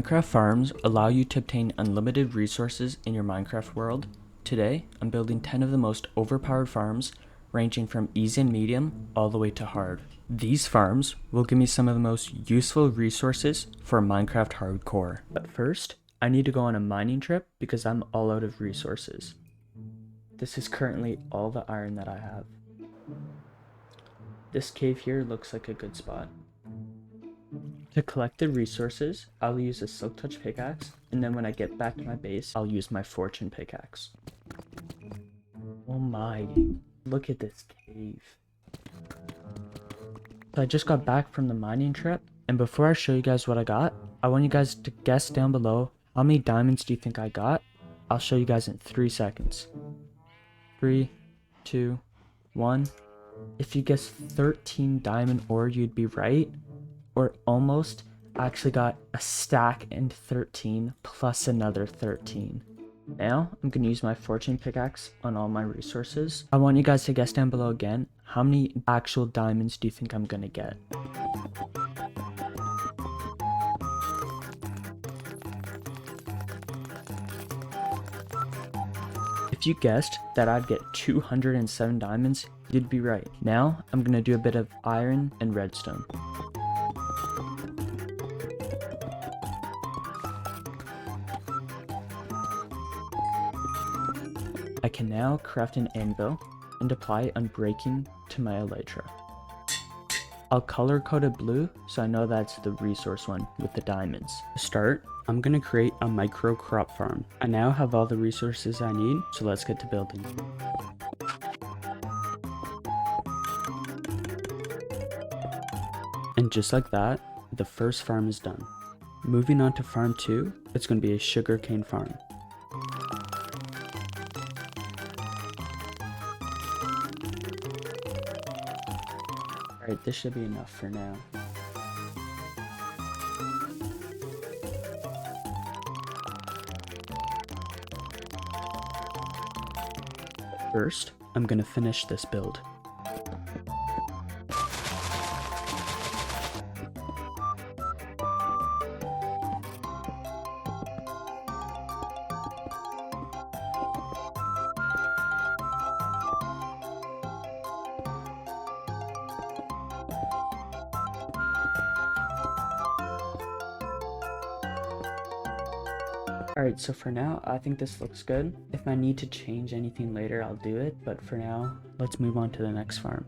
Minecraft farms allow you to obtain unlimited resources in your Minecraft world. Today, I'm building 10 of the most overpowered farms, ranging from easy and medium all the way to hard. These farms will give me some of the most useful resources for Minecraft hardcore. But first, I need to go on a mining trip because I'm all out of resources. This is currently all the iron that I have. This cave here looks like a good spot. To collect the resources, I'll use a silk touch pickaxe, and then when I get back to my base, I'll use my fortune pickaxe. Oh my, look at this cave. So I just got back from the mining trip, and before I show you guys what I got, I want you guys to guess down below, how many diamonds do you think I got? I'll show you guys in 3 seconds. 3, 2, 1. If you guess 13 diamond ore, you'd be right. Or almost. I actually got a stack and 13 plus another 13. Now I'm going to use my fortune pickaxe on all my resources. I want you guys to guess down below again, how many actual diamonds do you think I'm going to get? If you guessed that I'd get 207 diamonds, you'd be right. Now I'm going to do a bit of iron and redstone. I can now craft an anvil and apply unbreaking to my elytra. I'll color code it blue so I know that's the resource one with the diamonds. To start, I'm going to create a micro crop farm. I now have all the resources I need, so let's get to building. And just like that, the first farm is done. Moving on to farm 2, it's going to be a sugarcane farm. Alright, this should be enough for now. First, I'm gonna finish this build. Alright, so for now, I think this looks good. If I need to change anything later, I'll do it, but for now, let's move on to the next farm.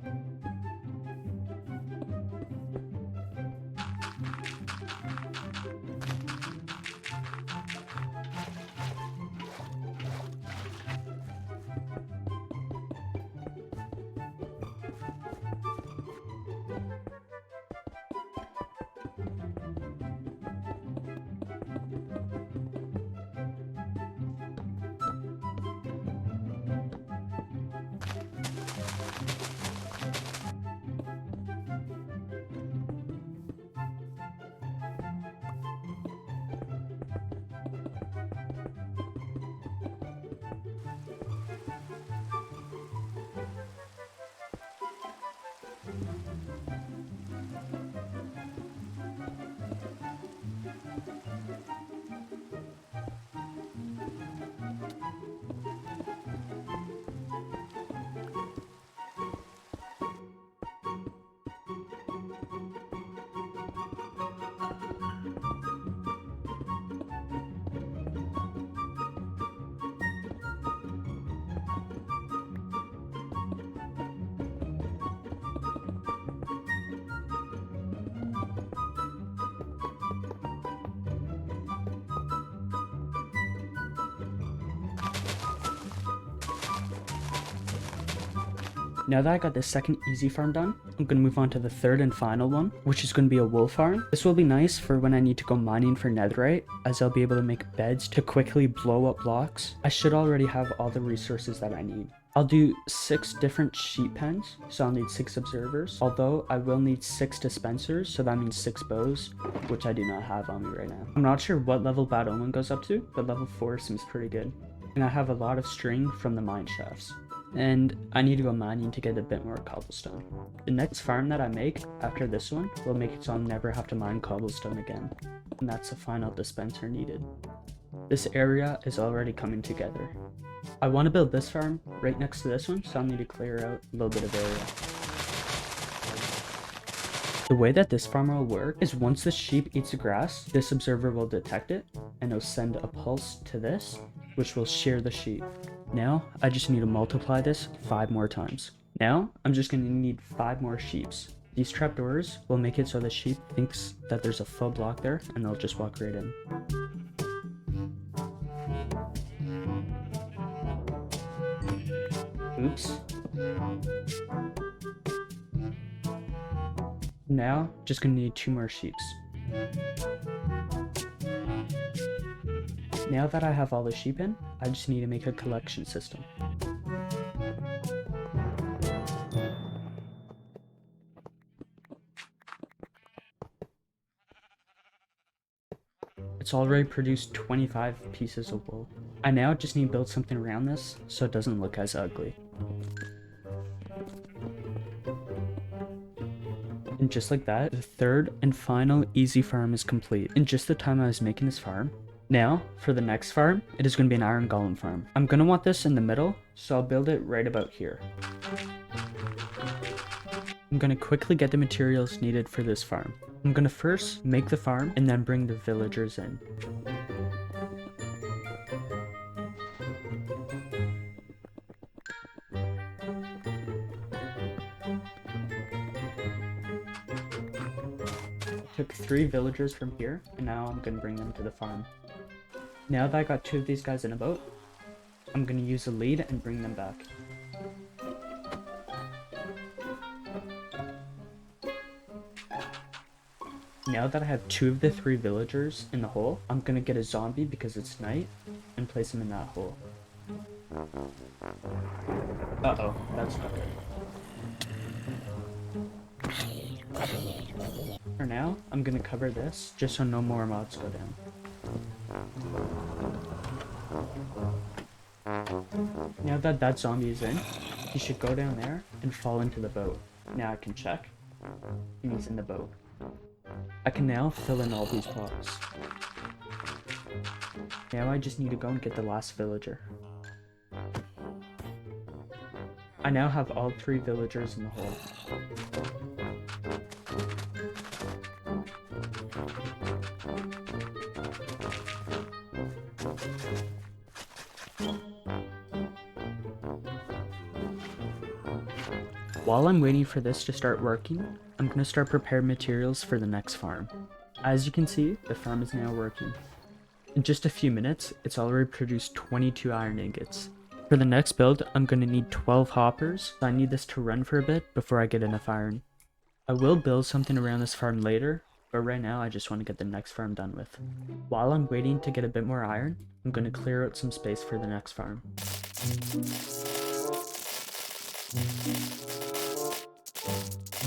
Now that I got the second easy farm done, I'm going to move on to the third and final one, which is going to be a wool farm. This will be nice for when I need to go mining for netherite, as I'll be able to make beds to quickly blow up blocks. I should already have all the resources that I need. I'll do 6 different sheep pens, so I'll need 6 observers, although I will need 6 dispensers, so that means 6 bows, which I do not have on me right now. I'm not sure what level Bad Omen goes up to, but level 4 seems pretty good. And I have a lot of string from the mine shafts. And I need to go mining to get a bit more cobblestone. The next farm that I make after this one will make it so I'll never have to mine cobblestone again. and that's the final dispenser needed. This area is already coming together. I want to build this farm right next to this one, so I'll need to clear out a little bit of area. The way that this farm will work is once the sheep eats the grass, this observer will detect it, and it'll send a pulse to this, which will shear the sheep. Now, I just need to multiply this 5 more times. Now, I'm just going to need 5 more sheeps. These trapdoors will make it so the sheep thinks that there's a full block there, and they'll just walk right in. Oops. Now, just gonna need 2 more sheeps. Now that I have all the sheep in, I just need to make a collection system. It's already produced 25 pieces of wool. I now just need to build something around this so it doesn't look as ugly. And just like that, the third and final easy farm is complete in just the time I was making this farm. Now, for the next farm, it is going to be an iron golem farm. I'm going to want this in the middle, so I'll build it right about here. I'm going to quickly get the materials needed for this farm. I'm going to first make the farm and then bring the villagers in. Took 3 villagers from here, and now I'm going to bring them to the farm. Now that I got 2 of these guys in a boat, I'm going to use a lead and bring them back. Now that I have 2 of the 3 villagers in the hole, I'm going to get a zombie because it's night and place him in that hole. Uh-oh, that's not good. For now, I'm going to cover this just so no more mobs go down. Now that that zombie is in, he should go down there and fall into the boat. Now I can check, and he's in the boat. I can now fill in all these pots. Now I just need to go and get the last villager. I now have all 3 villagers in the hole. While I'm waiting for this to start working, I'm going to start preparing materials for the next farm. As you can see, the farm is now working. In just a few minutes, it's already produced 22 iron ingots. For the next build, I'm going to need 12 hoppers, so I need this to run for a bit before I get enough iron. I will build something around this farm later, but right now I just want to get the next farm done with. While I'm waiting to get a bit more iron, I'm going to clear out some space for the next farm.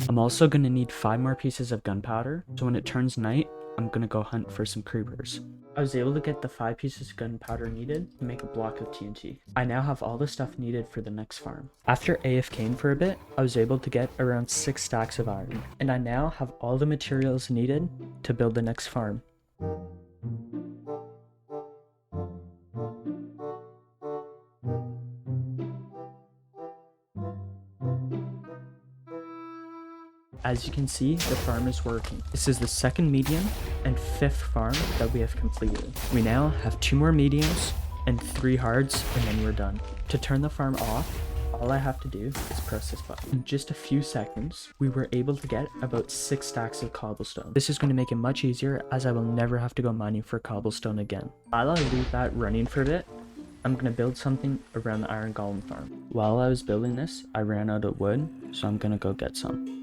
I'm also going to need 5 more pieces of gunpowder, so when it turns night, I'm going to go hunt for some creepers. I was able to get the 5 pieces of gunpowder needed to make a block of TNT. I now have all the stuff needed for the next farm. After AFKing for a bit, I was able to get around 6 stacks of iron, and I now have all the materials needed to build the next farm. As you can see, the farm is working. This is the 2nd medium and 5th farm that we have completed. We now have 2 more mediums and 3 hards, and then we're done. To turn the farm off, all I have to do is press this button. In just a few seconds, we were able to get about 6 stacks of cobblestone. This is going to make it much easier as I will never have to go mining for cobblestone again. While I leave that running for a bit, I'm going to build something around the iron golem farm. While I was building this, I ran out of wood, so I'm going to go get some.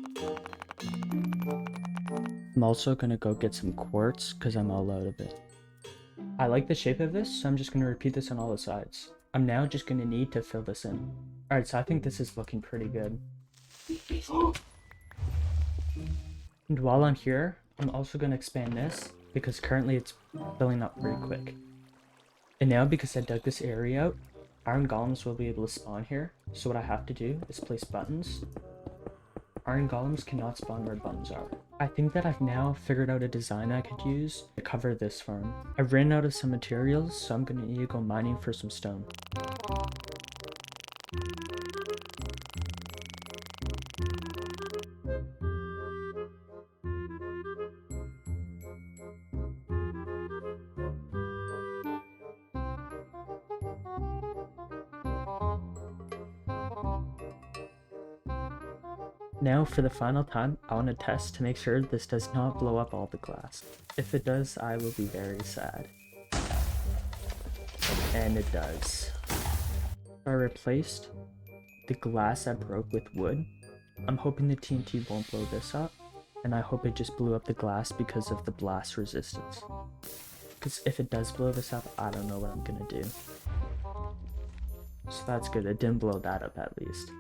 I'm also going to go get some quartz because I'm all out of it. I like the shape of this, so I'm just going to repeat this on all the sides. I'm now just going to need to fill this in. Alright, so I think this is looking pretty good. And while I'm here, I'm also going to expand this because currently it's filling up pretty quick. And now because I dug this area out, iron golems will be able to spawn here. So what I have to do is place buttons Iron golems cannot spawn where bones are. I think that I've now figured out a design I could use to cover this farm. I ran out of some materials, so I'm gonna need to go mining for some stone. Now for the final time, I want to test to make sure this does not blow up all the glass. If it does, I will be very sad. And it does. I replaced the glass that broke with wood. I'm hoping the TNT won't blow this up, and I hope it just blew up the glass because of the blast resistance. Because if it does blow this up, I don't know what I'm gonna do. So that's good, it didn't blow that up at least.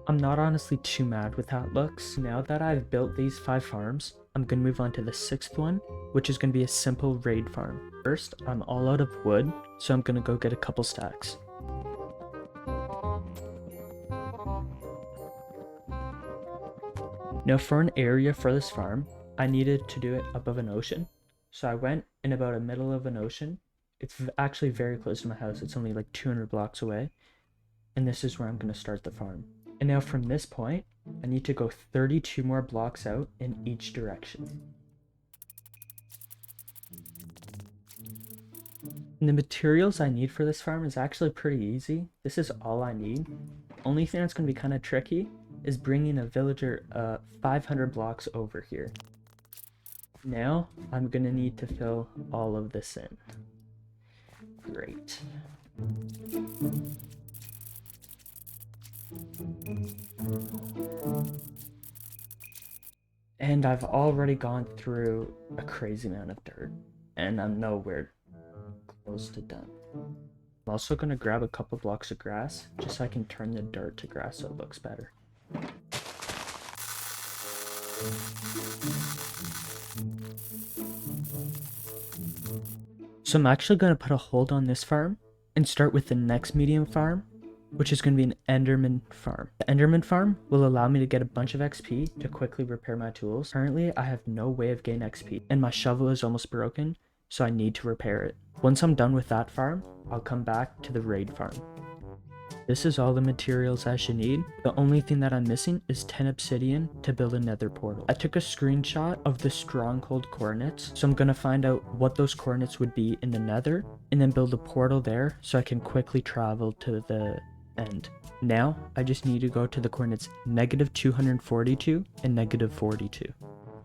I'm not honestly too mad with how it looks. Now that I've built these 5 farms, I'm gonna move on to the 6th one, which is gonna be a simple raid farm. First, I'm all out of wood, so I'm gonna go get a couple stacks. Now for an area for this farm, I needed to do it above an ocean. So I went in about the middle of an ocean. It's actually very close to my house. It's only like 200 blocks away. And this is where I'm gonna start the farm. And now from this point, I need to go 32 more blocks out in each direction. And the materials I need for this farm is actually pretty easy. This is all I need. Only thing that's going to be kind of tricky is bringing a villager 500 blocks over here. Now, I'm going to need to fill all of this in. Great. And I've already gone through a crazy amount of dirt, and I'm nowhere close to done. I'm also going to grab a couple blocks of grass, just so I can turn the dirt to grass so it looks better. So I'm actually going to put a hold on this farm, and start with the next medium farm, which is going to be an Enderman farm. The Enderman farm will allow me to get a bunch of XP to quickly repair my tools. Currently, I have no way of getting XP, and my shovel is almost broken, so I need to repair it. Once I'm done with that farm, I'll come back to the raid farm. This is all the materials I should need. The only thing that I'm missing is 10 obsidian to build a nether portal. I took a screenshot of the stronghold coordinates, so I'm gonna find out what those coordinates would be in the nether, and then build a portal there so I can quickly travel to the end. Now, I just need to go to the coordinates -242 and -42.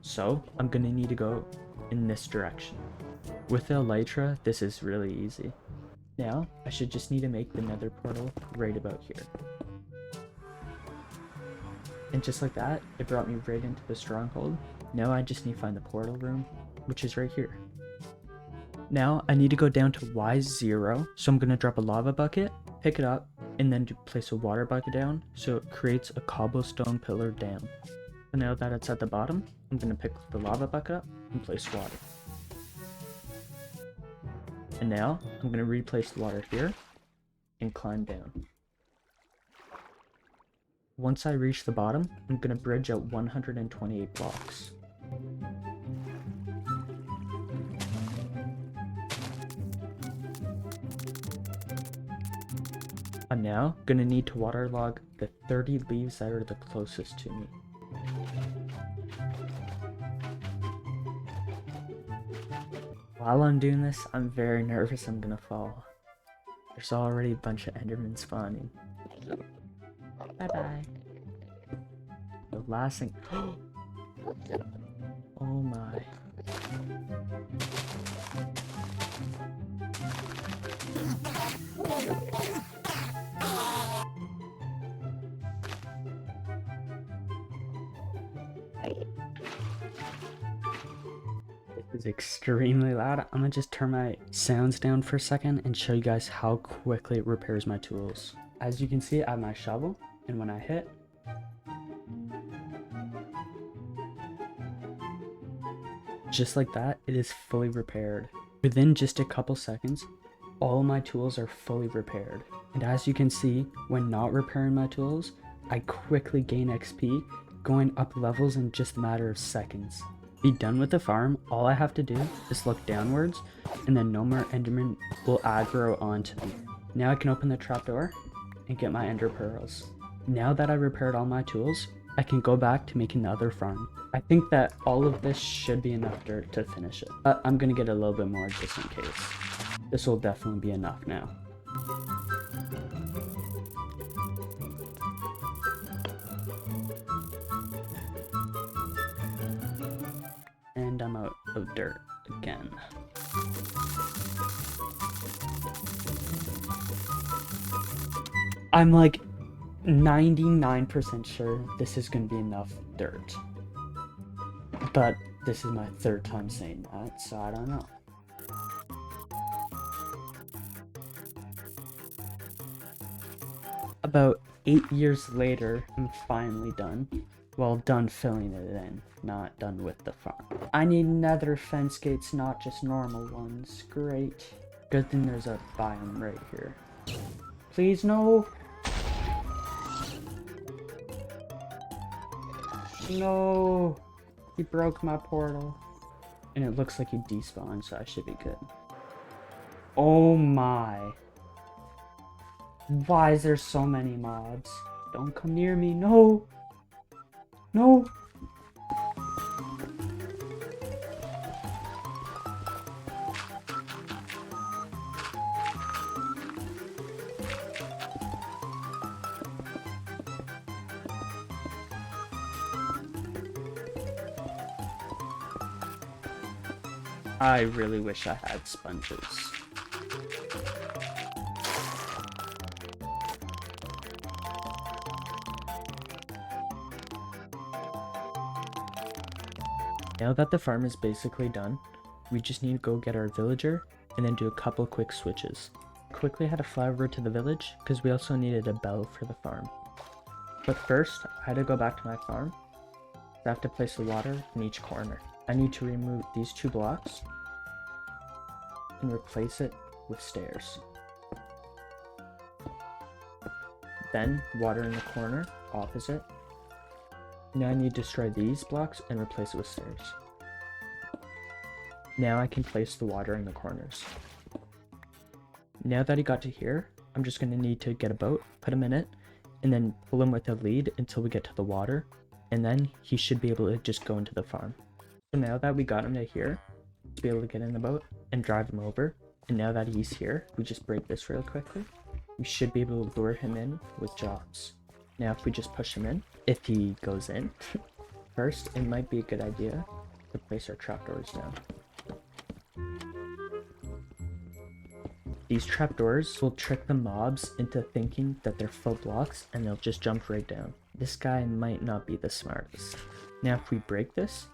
So, I'm gonna need to go in this direction. With the elytra, this is really easy. Now, I should just need to make the nether portal right about here. And just like that, it brought me right into the stronghold. Now I just need to find the portal room, which is right here. Now, I need to go down to Y0, so I'm gonna drop a lava bucket, pick it up, and then place a water bucket down so it creates a cobblestone pillar dam. So now that it's at the bottom, I'm going to pick the lava bucket up and place water. And now I'm going to replace the water here and climb down. Once I reach the bottom, I'm going to bridge out 128 blocks. I'm now gonna need to waterlog the 30 leaves that are the closest to me. While I'm doing this, I'm very nervous I'm gonna fall. There's already a bunch of Endermen spawning. Bye bye. The last thing. Oh my. This is extremely loud. I'm gonna just turn my sounds down for a second and show you guys how quickly it repairs my tools. As you can see, I have my shovel, and when I hit, just like that, it is fully repaired. Within just a couple seconds, all my tools are fully repaired. And as you can see, when not repairing my tools, I quickly gain XP going up levels in just a matter of seconds. Be done with the farm, all I have to do is look downwards, and then no more Enderman will aggro onto me. Now I can open the trapdoor and get my ender pearls. Now that I repaired all my tools, I can go back to make another farm. I think that all of this should be enough dirt to finish it, but I'm gonna get a little bit more just in case. This will definitely be enough now. And I'm out of dirt again. I'm like 99% sure this is gonna be enough dirt. But this is my third time saying that, so I don't know. About 8 years later, I'm finally done. Well, done filling it in, not done with the farm. I need nether fence gates, not just normal ones. Great. Good thing there's a biome right here. Please, no. No. He broke my portal. And it looks like he despawned, so I should be good. Oh my. Why is there so many mobs? Don't come near me, no! No! I really wish I had sponges. Now that the farm is basically done, we just need to go get our villager and then do a couple quick switches. Quickly had to fly over to the village because we also needed a bell for the farm. But first, I had to go back to my farm. I have to place the water in each corner. I need to remove these 2 blocks and replace it with stairs. Then water in the corner opposite. Now I need to destroy these blocks and replace it with stairs. Now I can place the water in the corners. Now that he got to here, I'm just going to need to get a boat, put him in it, and then pull him with a lead until we get to the water, and then he should be able to just go into the farm. So now that we got him to here, to be able to get in the boat and drive him over, and now that he's here, we just break this real quickly. We should be able to lure him in with jobs. Now if we just push him in, if he goes in, first it might be a good idea to place our trapdoors down. These trapdoors will trick the mobs into thinking that they're full blocks and they'll just jump right down. This guy might not be the smartest. Now if we break this,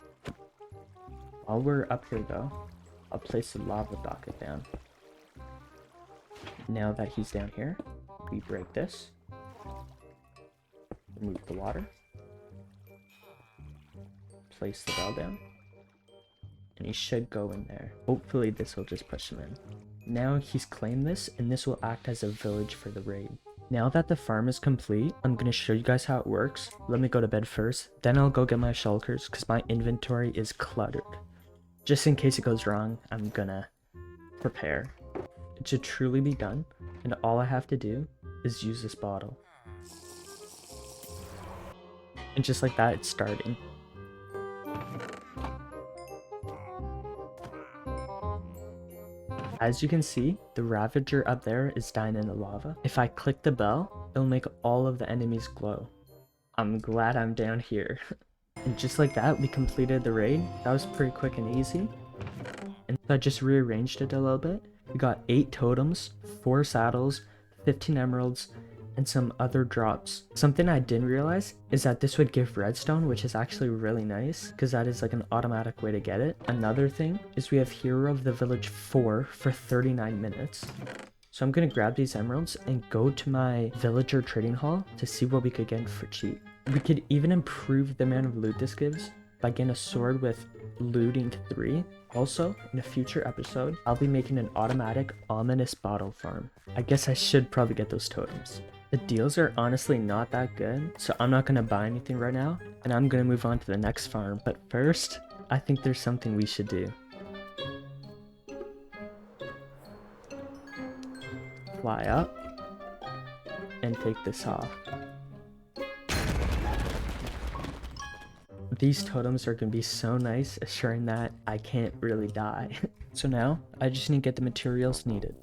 while we're up here though, I'll place the lava bucket down. Now that he's down here, we break this, remove the water, place the bell down, and he should go in there. Hopefully this will just push him in. Now he's claimed this, and this will act as a village for the raid. Now that the farm is complete, I'm going to show you guys how it works. Let me go to bed first, then I'll go get my shulkers because my inventory is cluttered. Just in case it goes wrong, I'm gonna prepare. It should truly be done, and all I have to do is use this bottle. And just like that, it's starting. As you can see, the Ravager up there is dying in the lava. If I click the bell, it'll make all of the enemies glow. I'm glad I'm down here. And just like that, we completed the raid. That was pretty quick and easy. And I just rearranged it a little bit. We got 8 totems, 4 saddles, 15 emeralds, and some other drops. Something I didn't realize is that this would give redstone, which is actually really nice because that is like an automatic way to get it. Another thing is we have Hero of the Village 4 for 39 minutes. So I'm going to grab these emeralds and go to my villager trading hall to see what we could get for cheap. We could even improve the amount of loot this gives by getting a sword with looting 3. Also, in a future episode, I'll be making an automatic ominous bottle farm. I guess I should probably get those totems. The deals are honestly not that good, so I'm not going to buy anything right now, and I'm going to move on to the next farm. But first, I think there's something we should do. Fly up and take this off. These totems are going to be so nice, assuring that I can't really die. So now, I just need to get the materials needed.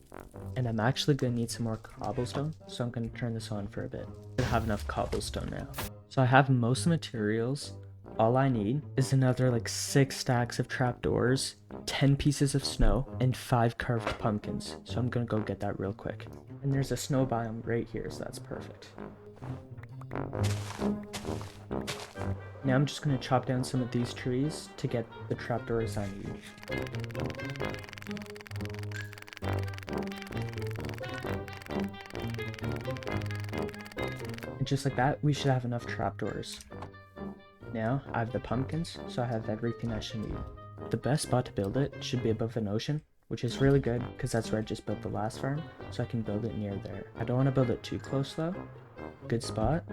And I'm actually going to need some more cobblestone, so I'm going to turn this on for a bit. I have enough cobblestone now. So I have most of the materials. All I need is another like 6 stacks of trapdoors, 10 pieces of snow, and 5 carved pumpkins. So I'm going to go get that real quick. And there's a snow biome right here, so that's perfect. Now I'm just going to chop down some of these trees to get the trapdoors I need. And just like that, we should have enough trapdoors. Now I have the pumpkins, so I have everything I should need. The best spot to build it should be above an ocean, which is really good because that's where I just built the last farm, so I can build it near there. I don't want to build it too close though. Good spot,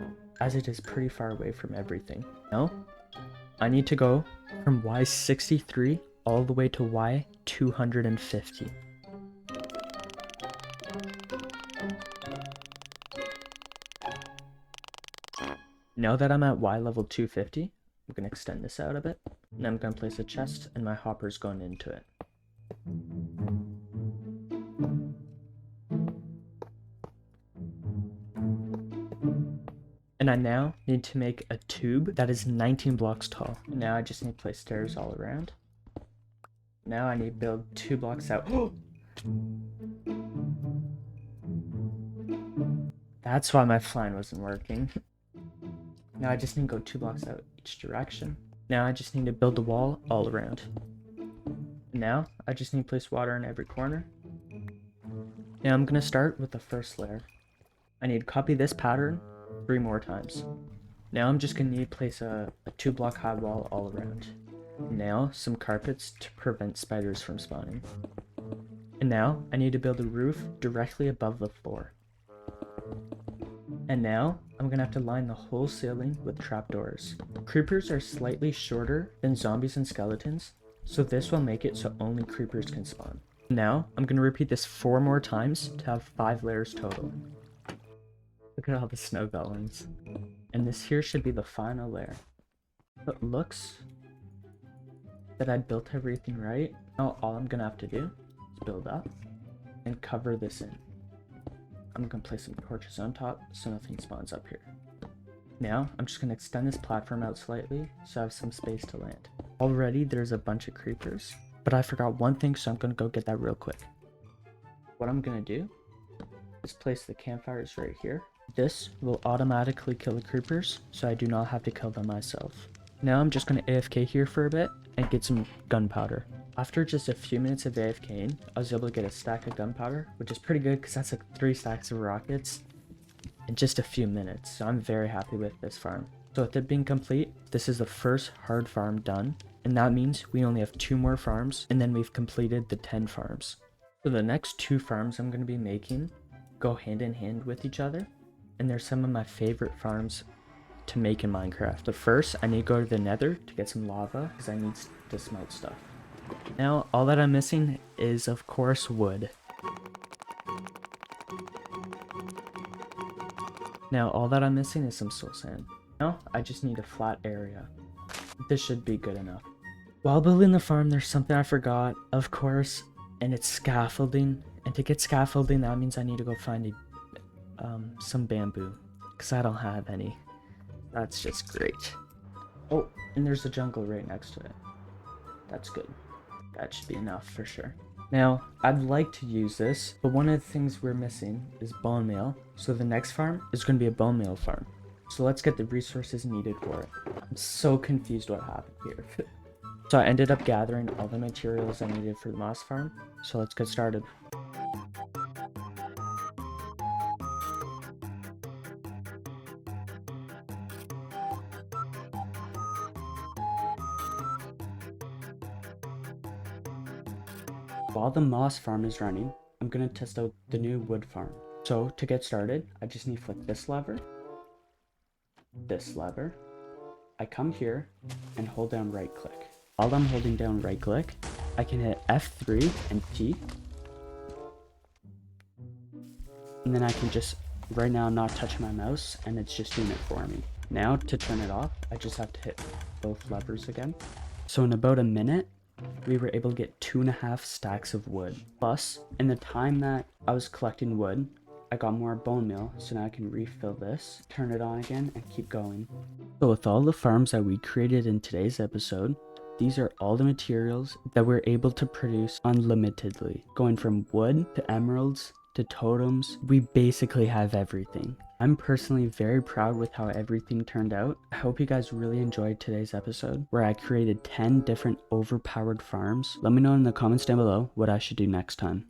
as it is pretty far away from everything. Now, I need to go from Y63 all the way to Y250. Now that I'm at Y level 250, I'm going to extend this out a bit, and I'm going to place a chest, and my hopper's going into it. And I now need to make a tube that is 19 blocks tall. Now I just need to place stairs all around. Now I need to build 2 blocks out. That's why my flying wasn't working. Now I just need to go 2 blocks out each direction. Now I just need to build a wall all around. Now I just need to place water in every corner. Now I'm going to start with the first layer. I need to copy this pattern 3 more times. Now I'm just going to need to place a 2 block high wall all around. Now some carpets to prevent spiders from spawning. And now I need to build a roof directly above the floor. And now I'm going to have to line the whole ceiling with trapdoors. Creepers are slightly shorter than zombies and skeletons, so this will make it so only creepers can spawn. Now I'm going to repeat this 4 more times to have 5 layers total. Look at all the snow golems. And this here should be the final layer. It looks that I built everything right. Now all I'm going to have to do is build up and cover this in. I'm going to place some torches on top so nothing spawns up here. Now I'm just going to extend this platform out slightly so I have some space to land. Already there's a bunch of creepers, but I forgot one thing, so I'm going to go get that real quick. What I'm going to do is place the campfires right here. This will automatically kill the creepers, so I do not have to kill them myself. Now I'm just going to AFK here for a bit and get some gunpowder. After just a few minutes of AFKing, I was able to get a stack of gunpowder, which is pretty good because that's like 3 stacks of rockets in just a few minutes, so I'm very happy with this farm. So with it being complete, this is the first hard farm done, and that means we only have 2 more farms, and then we've completed the 10 farms. So the next 2 farms I'm going to be making go hand in hand with each other, and they're some of my favorite farms to make in Minecraft. But first, I need to go to the nether to get some lava because I need to smelt stuff. Now, all that I'm missing is, of course, wood. Now, all that I'm missing is some soul sand. Now, I just need a flat area. This should be good enough. While building the farm, there's something I forgot, of course, and it's scaffolding. And to get scaffolding, that means I need to go find some bamboo, because I don't have any. That's just great. Oh, and there's a jungle right next to it. That's good. That should be enough for sure. Now, I'd like to use this, but one of the things we're missing is bone meal. So the next farm is going to be a bone meal farm. So let's get the resources needed for it. I'm so confused what happened here. So I ended up gathering all the materials I needed for the moss farm. So let's get started. While the moss farm is running, I'm going to test out the new wood farm. So to get started, I just need to flick this lever, I come here and hold down right click. While I'm holding down right click, I can hit F3 and T. And then I can just, right now I'm not touching my mouse and it's just doing it for me. Now to turn it off, I just have to hit both levers again. So in about a minute, we were able to get 2.5 stacks of wood. Plus, in the time that I was collecting wood, I got more bone meal, so now I can refill this, turn it on again, and keep going. So with all the farms that we created in today's episode, these are all the materials that we're able to produce unlimitedly. Going from wood to emeralds to totems, we basically have everything. I'm personally very proud with how everything turned out. I hope you guys really enjoyed today's episode where I created 10 different overpowered farms. Let me know in the comments down below what I should do next time.